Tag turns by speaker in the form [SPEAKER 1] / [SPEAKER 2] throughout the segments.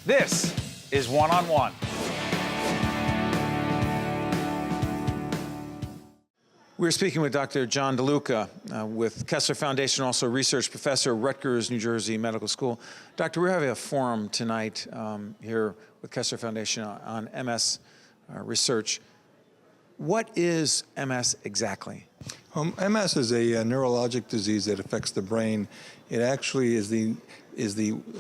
[SPEAKER 1] This is One on One. We're speaking with Dr. John DeLuca with Kessler Foundation, also research professor, Rutgers, New Jersey Medical School. Doctor, we're having a forum tonight here with Kessler Foundation on MS research. What is MS exactly?
[SPEAKER 2] MS is a neurologic disease that affects the brain. It actually is the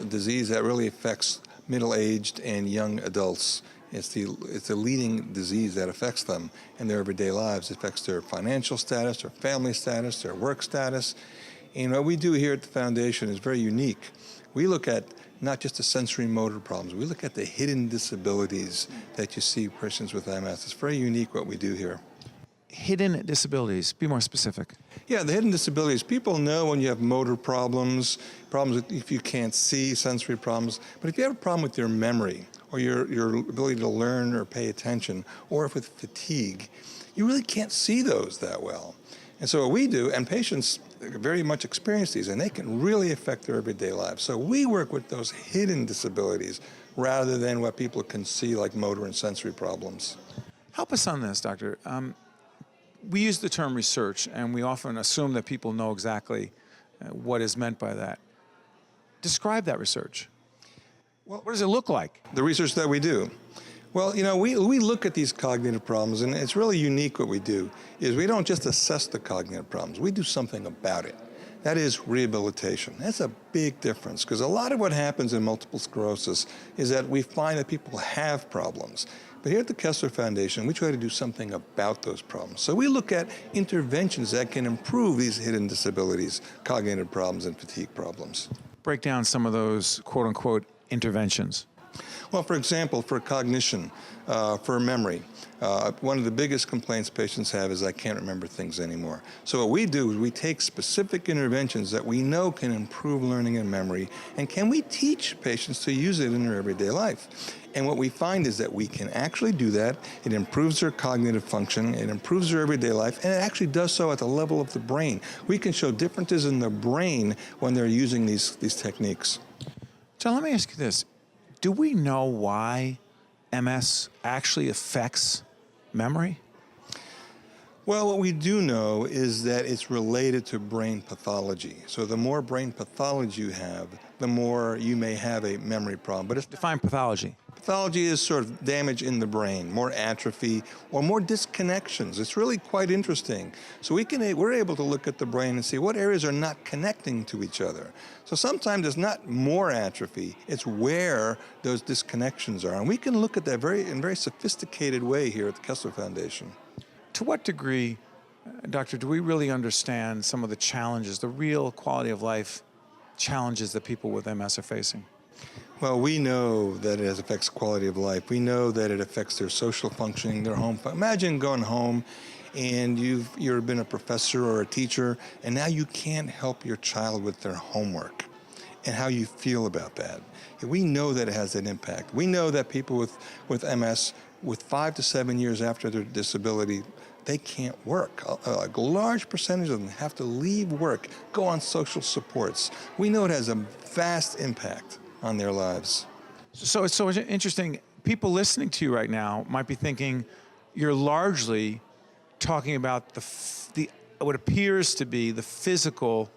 [SPEAKER 2] disease that really affects middle-aged and young adults. It's the leading disease that affects them in their everyday lives. It affects their financial status, their family status, their work status. And what we do here at the foundation is very unique. We look at not just the sensory motor problems, we look at the hidden disabilities that you see persons with MS. It's very unique what we do here.
[SPEAKER 1] Hidden disabilities, be more specific.
[SPEAKER 2] Yeah, the hidden disabilities. People know when you have motor problems if you can't see, sensory problems. But if you have a problem with your memory or your ability to learn or pay attention, or if with fatigue, you really can't see those that well. And so what we do, and patients very much experience these, and they can really affect their everyday lives. So we work with those hidden disabilities rather than what people can see like motor and sensory problems.
[SPEAKER 1] Help us on this, Doctor. We use the term research, and we often assume that people know exactly what is meant by that. Describe that research. Well, what does it look like?
[SPEAKER 2] The research that we do. Well, you know, we look at these cognitive problems, and it's really unique what we do, is we don't just assess the cognitive problems, we do something about it. That is rehabilitation. That's a big difference, because a lot of what happens in multiple sclerosis is that we find that people have problems. But here at the Kessler Foundation, we try to do something about those problems. So we look at interventions that can improve these hidden disabilities, cognitive problems, and fatigue problems.
[SPEAKER 1] Break down some of those quote-unquote interventions.
[SPEAKER 2] Well, for example, for cognition, for memory, one of the biggest complaints patients have is I can't remember things anymore. So what we do is we take specific interventions that we know can improve learning and memory, and can we teach patients to use it in their everyday life? And what we find is that we can actually do that. It improves their cognitive function, it improves their everyday life, and it actually does so at the level of the brain. We can show differences in the brain when they're using these techniques.
[SPEAKER 1] John, let me ask you this. Do we know why MS actually affects memory?
[SPEAKER 2] Well, what we do know is that it's related to brain pathology. So the more brain pathology you have, the more you may have a memory problem. But
[SPEAKER 1] Define pathology.
[SPEAKER 2] Pathology is sort of damage in the brain, more atrophy, or more disconnections. It's really quite interesting. So we're able to look at the brain and see what areas are not connecting to each other. So sometimes it's not more atrophy, it's where those disconnections are. And we can look at that in a very sophisticated way here at the Kessler Foundation.
[SPEAKER 1] To what degree, Doctor, do we really understand some of the challenges, the real quality of life challenges that people with MS are facing?
[SPEAKER 2] Well, we know that it affects quality of life. We know that it affects their social functioning, their home. Imagine going home and you've been a professor or a teacher, and now you can't help your child with their homework and how you feel about that. We know that it has an impact. We know that people with MS, with 5 to 7 years after their disability, they can't work. A large percentage of them have to leave work, go on social supports. We know it has a vast impact on their lives.
[SPEAKER 1] So it's so interesting. People listening to you right now might be thinking you're largely talking about what appears to be the physical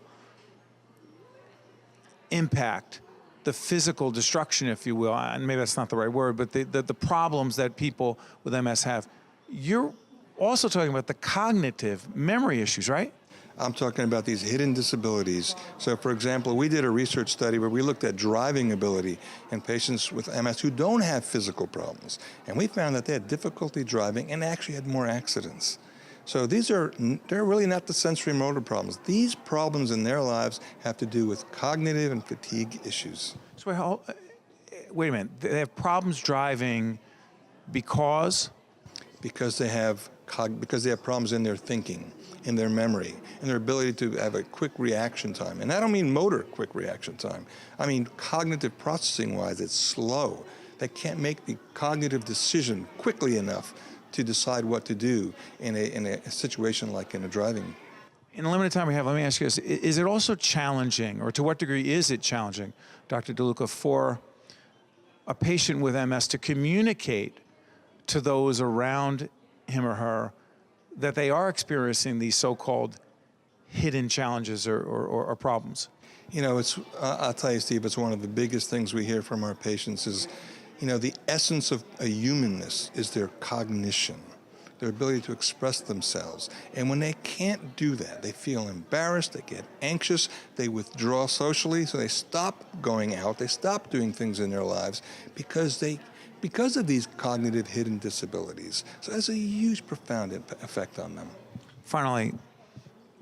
[SPEAKER 1] impact, the physical destruction, if you will, and maybe that's not the right word, but the problems that people with MS have. You're also talking about the cognitive memory issues, right?
[SPEAKER 2] I'm talking about these hidden disabilities. So for example, we did a research study where we looked at driving ability in patients with MS who don't have physical problems. And we found that they had difficulty driving and actually had more accidents. So they're really not the sensory motor problems. These problems in their lives have to do with cognitive and fatigue issues.
[SPEAKER 1] So wait a minute, they have problems driving because?
[SPEAKER 2] Because they have problems in their thinking, in their memory, in their ability to have a quick reaction time. And I don't mean motor quick reaction time. I mean cognitive processing-wise, it's slow. They can't make the cognitive decision quickly enough to decide what to do in a situation like in a driving.
[SPEAKER 1] In the limited time we have, let me ask you this. Is it also challenging, or to what degree is it challenging, Dr. DeLuca, for a patient with MS to communicate to those around him or her that they are experiencing these so-called hidden challenges or problems?
[SPEAKER 2] You know, I'll tell you, Steve, it's one of the biggest things we hear from our patients is, you know, the essence of a humanness is their cognition, their ability to express themselves. And when they can't do that, they feel embarrassed, they get anxious, they withdraw socially, so they stop going out, they stop doing things in their lives because of these cognitive hidden disabilities. So it has a huge, profound effect on them.
[SPEAKER 1] Finally,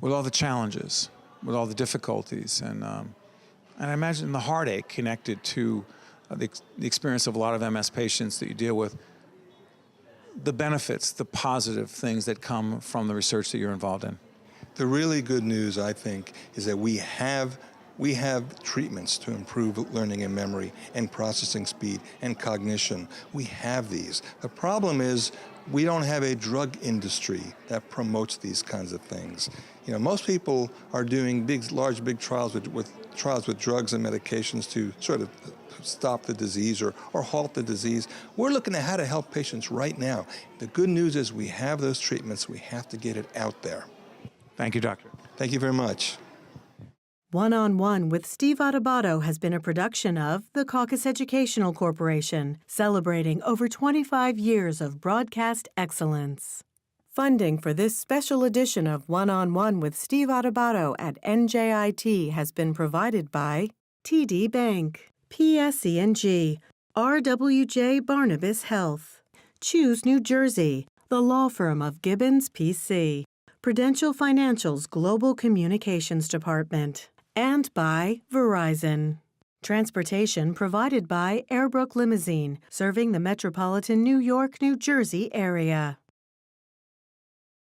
[SPEAKER 1] with all the challenges, with all the difficulties, and I imagine the heartache connected to the experience of a lot of MS patients that you deal with, the benefits, the positive things that come from the research that you're involved in.
[SPEAKER 2] The really good news, I think, is that we have treatments to improve learning and memory and processing speed and cognition. We have these. The problem is we don't have a drug industry that promotes these kinds of things. You know, most people are doing large trials with drugs and medications to sort of stop the disease or halt the disease. We're looking at how to help patients right now. The good news is we have those treatments. We have to get it out there.
[SPEAKER 1] Thank you, Doctor.
[SPEAKER 2] Thank you very much.
[SPEAKER 3] One-on-One with Steve Adubato has been a production of the Caucus Educational Corporation, celebrating over 25 years of broadcast excellence. Funding for this special edition of One-on-One with Steve Adubato at NJIT has been provided by TD Bank, PSE&G, RWJ Barnabas Health, Choose New Jersey, the law firm of Gibbons PC, Prudential Financial's Global Communications Department, and by Verizon. Transportation provided by Airbrook Limousine, serving the metropolitan New York, New Jersey area.